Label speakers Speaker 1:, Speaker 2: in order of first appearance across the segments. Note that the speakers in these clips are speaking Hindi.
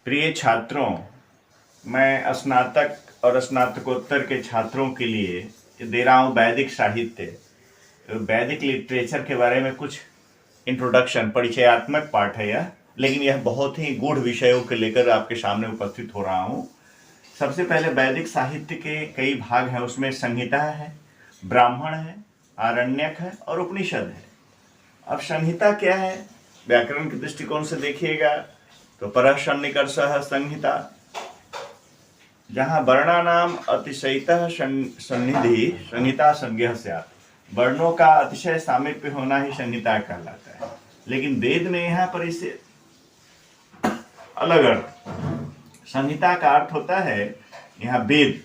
Speaker 1: प्रिय छात्रों, मैं स्नातक और स्नातकोत्तर के छात्रों के लिए दे रहा हूँ वैदिक साहित्य, वैदिक लिटरेचर के बारे में कुछ इंट्रोडक्शन, परिचयात्मक पाठ है यह, लेकिन यह बहुत ही गूढ़ विषयों को लेकर आपके सामने उपस्थित हो रहा हूँ। सबसे पहले वैदिक साहित्य के कई भाग हैं, उसमें संहिता है, ब्राह्मण है, आरण्यक है और उपनिषद है। अब संहिता क्या है? व्याकरण के दृष्टिकोण से देखिएगा तो परः सन्निकर्षः संहिता, जहाँ वर्णानाम अतिशयितः सन्निधि संहिता संज्ञः स्यात्, वर्णों का अतिशय सामीप्य होना ही संहिता कहलाता है। लेकिन वेद में यहाँ पर इसे अलग अर्थ, संहिता का अर्थ होता है यहाँ वेद,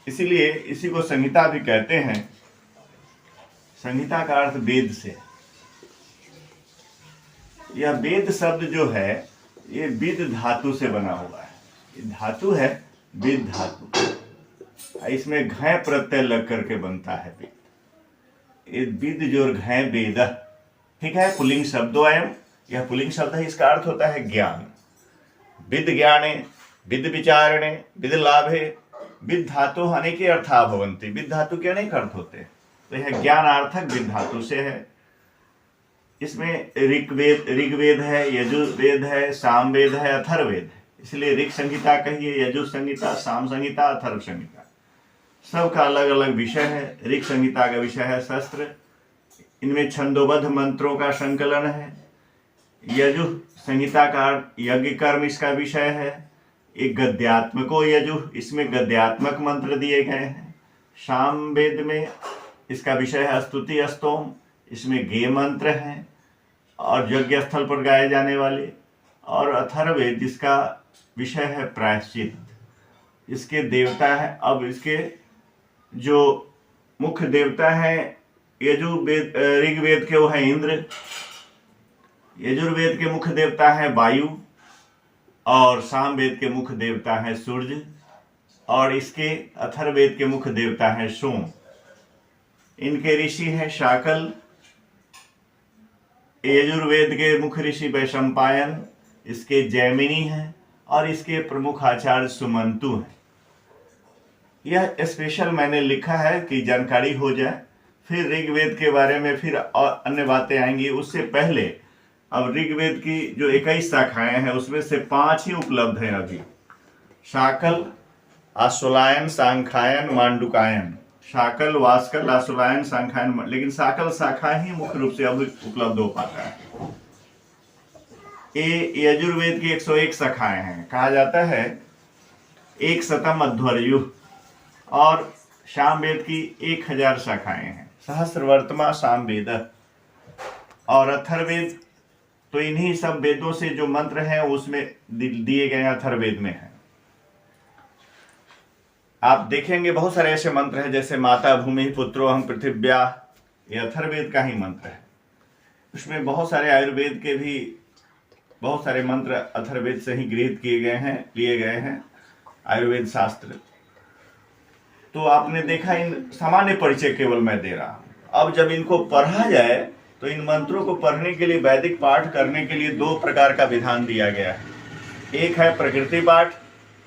Speaker 1: इसीलिए इसी को संहिता भी कहते हैं। संहिता का अर्थ वेद से। यह वेद शब्द जो है ये विद धातु से बना हुआ है। ये धातु है विद धातु, इसमें घय प्रत्यय लग करके बनता है वेद। ये विद जो घय वेद, ठीक है, पुल्लिंग शब्दोऽयम्, यह पुल्लिंग शब्द है। इसका अर्थ होता है ज्ञान। विद ज्ञाने, विद विचारणे, विद लाभे, विद धातु अनेके अर्था भवन्ति। विद धातु के अनेक अर्थ होते हैं, तो यह ज्ञानार्थक विद धातु से है। इसमें ऋग्वेद है, यजुर्वेद है, सामवेद है, अथर्ववेद है। इसलिए ऋग संहिता कहिए, यजुर संहिता, साम संहिता, अथर्व संहिता, सबका अलग अलग विषय है। ऋग संहिता का विषय है शस्त्र, इनमें छंदोबद्ध मंत्रों का संकलन है। यजुर संहिता का यज्ञ कर्म इसका विषय है। एक गद्यात्मको यजुः, इसमें गद्यात्मक मंत्र दिए गए हैं। सामवेद में इसका विषय है स्तुति स्तोम, इसमें गेय मंत्र हैं और यज्ञ स्थल पर गाए जाने वाले। और अथर्ववेद जिसका विषय है प्रायश्चित, इसके देवता है, अब इसके जो मुख्य देवता है यजुर्वेद, ऋग्वेद के वो है इंद्र, यजुर्वेद के मुख्य देवता है वायु और सामवेद के मुख्य देवता है सूर्य और इसके अथर्ववेद के मुख्य देवता है सोम। इनके ऋषि है शाकल, यजुर्वेद के मुख्य ऋषि वैशंपायन, इसके जैमिनी हैं और इसके प्रमुख आचार्य सुमंतु हैं। यह स्पेशल मैंने लिखा है कि जानकारी हो जाए, फिर ऋग्वेद के बारे में फिर और अन्य बातें आएंगी। उससे पहले अब ऋग्वेद की जो 21 शाखाएं हैं उसमें से 5 ही उपलब्ध हैं अभी। शाकल, आश्वलायन, सांख्यायन, मांडुकायन। शाकल, वास्कल, आश्वलायन, सांख्यायन, लेकिन शाकल शाखा ही मुख्य रूप से अब उपलब्ध हो पाता है। ये यजुर्वेद की 101 शाखाएं हैं, कहा जाता है एक शतम अध्वर्यु, और सामवेद की 1000 शाखाएं हैं। सहस्रवर्तमा सामवेद। और अथर्ववेद तो इन्हीं सब वेदों से जो मंत्र हैं उसमें दिए गए अथर्ववेद में है। आप देखेंगे बहुत सारे ऐसे मंत्र हैं जैसे माता भूमि पुत्रो हम पृथिव्या, ये अथर्ववेद का ही मंत्र है। उसमें बहुत सारे आयुर्वेद के भी बहुत सारे मंत्र अथर्ववेद से ही गृहीत किए गए हैं, लिए गए हैं आयुर्वेद शास्त्र। तो आपने देखा, इन सामान्य परिचय केवल मैं दे रहा हूं। अब जब इनको पढ़ा जाए तो इन मंत्रों को पढ़ने के लिए, वैदिक पाठ करने के लिए 2 प्रकार का विधान दिया गया है। एक है प्रकृति पाठ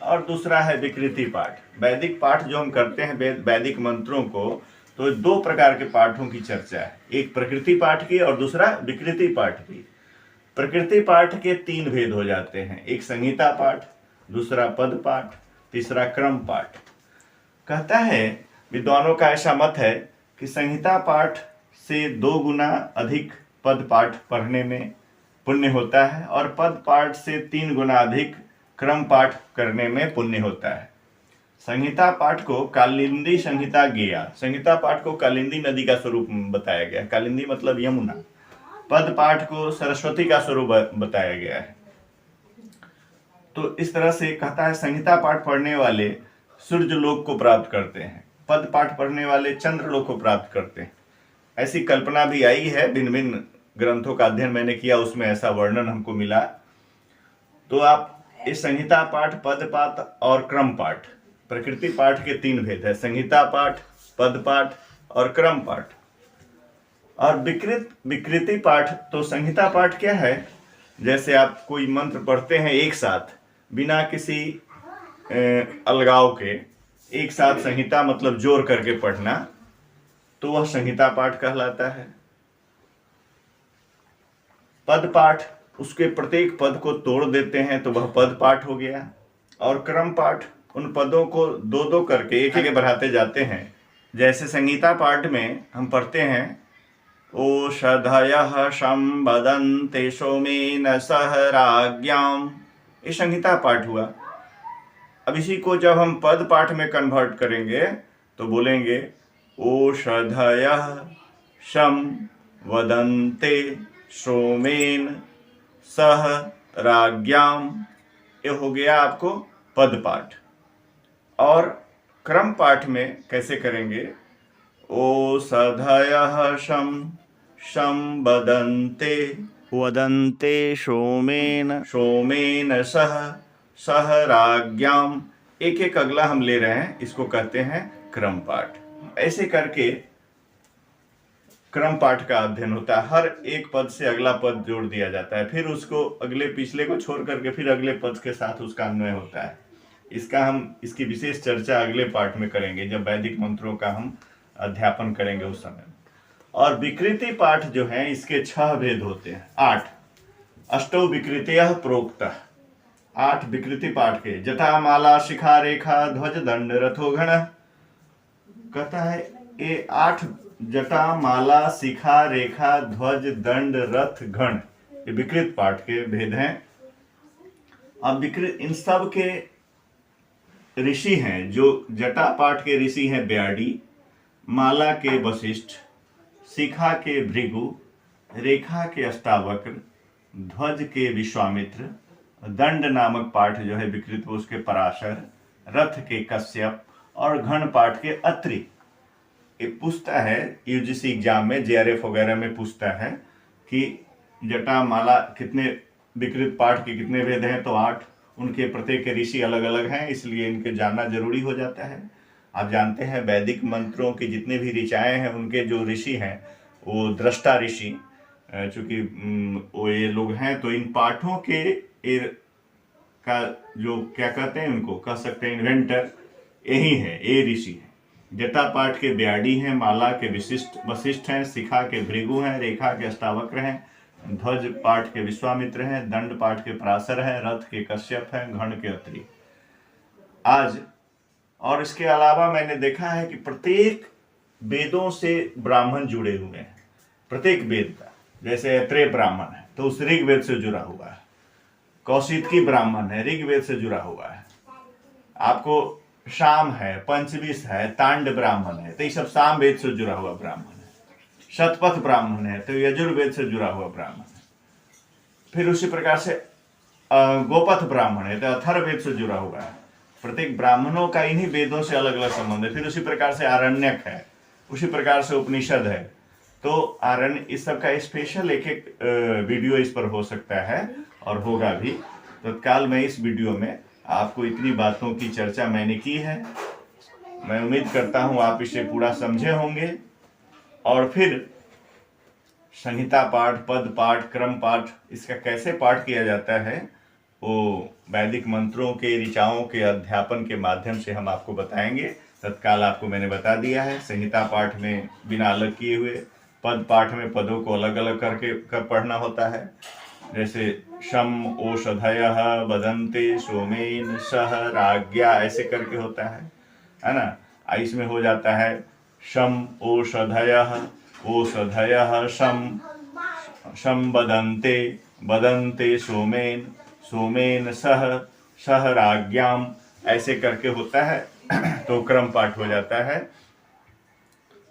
Speaker 1: और दूसरा है विकृति पाठ। वैदिक पाठ जो हम करते हैं वैदिक मंत्रों को, तो 2 प्रकार के पाठों की चर्चा है, एक प्रकृति पाठ की और दूसरा विकृति पाठ की। प्रकृति पाठ के 3 भेद हो जाते हैं, एक संहिता पाठ, दूसरा पद पाठ, तीसरा क्रम पाठ। कहता है, विद्वानों का ऐसा मत है कि संहिता पाठ से 2 गुना अधिक पद पाठ पढ़ने में पुण्य होता है और पद पाठ से 3 गुना अधिक क्रम पाठ करने में पुण्य होता है। संहिता पाठ को कालिंदी संहिता गेया, संहिता पाठ को कालिंदी नदी का स्वरूप बताया गया है, कालिंदी मतलब यमुना। पद पाठ को सरस्वती का स्वरूप बताया गया है। तो इस तरह से कहता है, संहिता पाठ पढ़ने वाले सूर्य लोक को प्राप्त करते हैं, पद पाठ पढ़ने वाले चंद्र लोक को प्राप्त करते हैं। ऐसी कल्पना भी आई है, भिन्न भिन्न ग्रंथों का अध्ययन मैंने किया, उसमें ऐसा वर्णन हमको मिला। तो आप इस संहिता पाठ, पद पाठ और क्रम पाठ, प्रकृति पाठ के 3 भेद है, संहिता पाठ, पद पाठ और क्रम पाठ। और विकृति पाठ, तो संहिता पाठ क्या है? जैसे आप कोई मंत्र पढ़ते हैं एक साथ बिना किसी अलगाव के, एक साथ संहिता मतलब जोर करके पढ़ना, तो वह संहिता पाठ कहलाता है। पद पाठ, उसके प्रत्येक पद को तोड़ देते हैं तो वह पद पाठ हो गया। और क्रम पाठ, उन पदों को दो दो करके एक आगे बढ़ाते जाते हैं। जैसे संगीता पाठ में हम पढ़ते हैं ओषधयः शं वदन्ते सोमेन सह राज्ञाम्, ये संगीता पाठ हुआ। अब इसी को जब हम पद पाठ में कन्वर्ट करेंगे तो बोलेंगे ओषधयः शं वदन्ते सोमेन सह राज्ञाम्, ये हो गया आपको पद पाठ। और क्रम पाठ में कैसे करेंगे, ओषधयः शं वदन्ते वदन्ते सोमेन सह राज्ञाम्, एक एक अगला हम ले रहे हैं, इसको कहते हैं क्रम पाठ। ऐसे करके क्रम पाठ का अध्ययन होता है। हर एक पद से अगला पद जोड़ दिया जाता है, फिर उसको अगले पिछले को छोड़ करके फिर अगले पद के साथ उसका अन्वय होता है। इसकी विशेष चर्चा अगले पाठ में करेंगे, जब वैदिक मंत्रों का हम अध्यापन करेंगे उस समय। और विकृति पाठ जो है, इसके 6 भेद होते हैं, 8 अष्टौ विकृतयः प्रोक्तः। 8 विकृति पाठ के, जटा माला शिखा रेखा ध्वज दंड रथो गण, कहता है ये 8 जटा माला शिखा रेखा ध्वज दंड रथ गण, ये विकृत पाठ के भेद हैं। अब विकृत, इन सब के ऋषि हैं, जो जटा पाठ के ऋषि हैं ब्याडी, माला के वशिष्ठ, शिखा के भृगु, रेखा के अष्टावक्र, ध्वज के विश्वामित्र, दंड नामक पाठ जो है विकृत उसके पराशर, रथ के कश्यप और घन पाठ के अत्रि। ये पूछता है यूजीसी एग्जाम में, जेआरएफ वगैरह में पूछता है कि जटा माला कितने विकृत पाठ के कितने भेद हैं, तो 8। उनके प्रत्येक ऋषि अलग अलग हैं, इसलिए इनके जानना जरूरी हो जाता है। आप जानते हैं वैदिक मंत्रों की जितने भी ऋचाएँ हैं, उनके जो ऋषि हैं वो दृष्टा ऋषि, चूँकि वो ये लोग हैं, तो इन पाठों के का जो क्या कहते हैं, उनको कह सकते हैं इन्वेंटर यही है, ये ऋषि है। जटा पाठ के ब्याडी हैं, माला के वशिष्ठ हैं, शिखा के भृगु हैं, रेखा के अष्टावक्र हैं, ध्वज पाठ के विश्वामित्र हैं, दंड पाठ के पराशर हैं, रथ के कश्यप हैं, घन के अत्रि। आज और इसके अलावा मैंने देखा है कि प्रत्येक वेदों से ब्राह्मण जुड़े हुए हैं, प्रत्येक वेद का। जैसे ऐत्रेय ब्राह्मण है तो उस ऋग्वेद से जुड़ा हुआ है, कौशिकी ब्राह्मण है ऋग्वेद से जुड़ा हुआ है, आपको शाम है, पंचविश है, तांड ब्राह्मण है, तो ये सब साम वेद से जुड़ा हुआ ब्राह्मण है। शतपथ ब्राह्मण है तो यजुर्वेद से जुड़ा हुआ ब्राह्मण है। फिर उसी प्रकार से गोपथ ब्राह्मण है तो अथर्ववेद से जुड़ा हुआ है। प्रत्येक ब्राह्मणों का इन्हीं वेदों से अलग अलग संबंध है। फिर उसी प्रकार से आरण्यक है, उसी प्रकार से उपनिषद है। तो आरण्य, इस सब का स्पेशल एक एक वीडियो इस पर हो सकता है और होगा भी। तत्काल मैं इस वीडियो में आपको इतनी बातों की चर्चा मैंने की है। मैं उम्मीद करता हूँ आप इसे पूरा समझे होंगे। और फिर संहिता पाठ, पद पाठ, क्रम पाठ, इसका कैसे पाठ किया जाता है वो वैदिक मंत्रों के ऋचाओं के अध्यापन के माध्यम से हम आपको बताएंगे। तत्काल आपको मैंने बता दिया है। संहिता पाठ में बिना अलग किए हुए, पद पाठ में पदों को अलग अलग करके पढ़ना होता है। जैसे शम ओषधयः वदन्ते सोमेन सह राज्ञा, ऐसे करके होता है ना। इसमें हो जाता है शम ओषधयः शम वदन्ते सोमेन सह राज्ञाम, ऐसे करके होता है तो क्रम पाठ हो जाता है।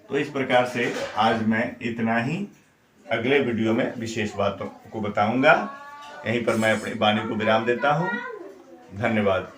Speaker 1: तो इस प्रकार से आज मैं इतना ही, अगले वीडियो में विशेष बातों को बताऊंगा। यहीं पर मैं अपनी वाणी को विराम देता हूँ। धन्यवाद।